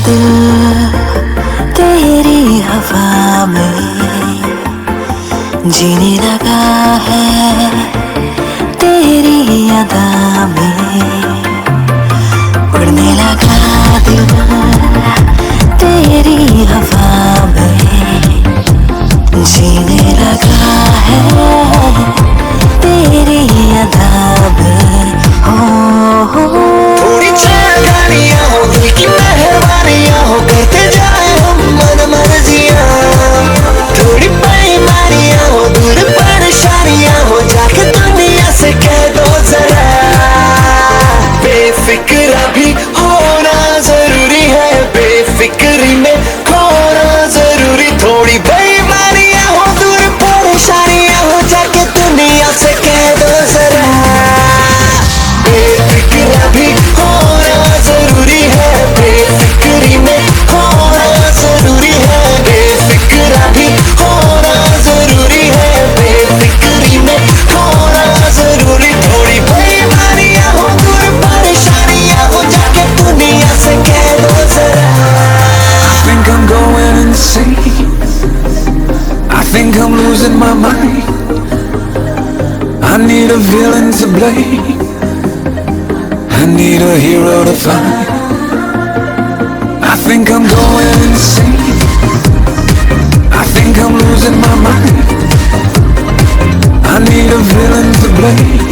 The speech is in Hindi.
दिल तेरी हवा में जीने लगा है, तेरी अदा में उड़ने लगा दिल तेरी हवा में जीने लगा है, तेरी अदा में। हो थोड़ी चागानियां हो, दिल की मेहरबानियां हो, करते जाए हम मन मर्जियां। थोड़ी बेईमानियां हो, दूर परेशानियां हो, जाके दुनिया से कह दो जरा। बेफिक्र भी होना जरूरी है, बेफिक्री में खोना जरूरी। थोड़ी बेईमानियां हो, दूर परेशानियां हो, जाके दुनिया से कह दो जरा। बेफिक्र भी होना जरूरी है, बेफिक्री में खोना जरूरी है। बेफिक्र भी होना जरूरी है, बेफिक्री में खोना जरूरी। थोड़ी बेईमानियां हो, दूर परेशानियां हो, जाके दुनिया से कह दो जरा। I think I'm going insane, I think I'm losing my mind. I need a villain to blame, I need a hero to find. I think I'm going insane, I think I'm losing my mind. I need a villain to blame,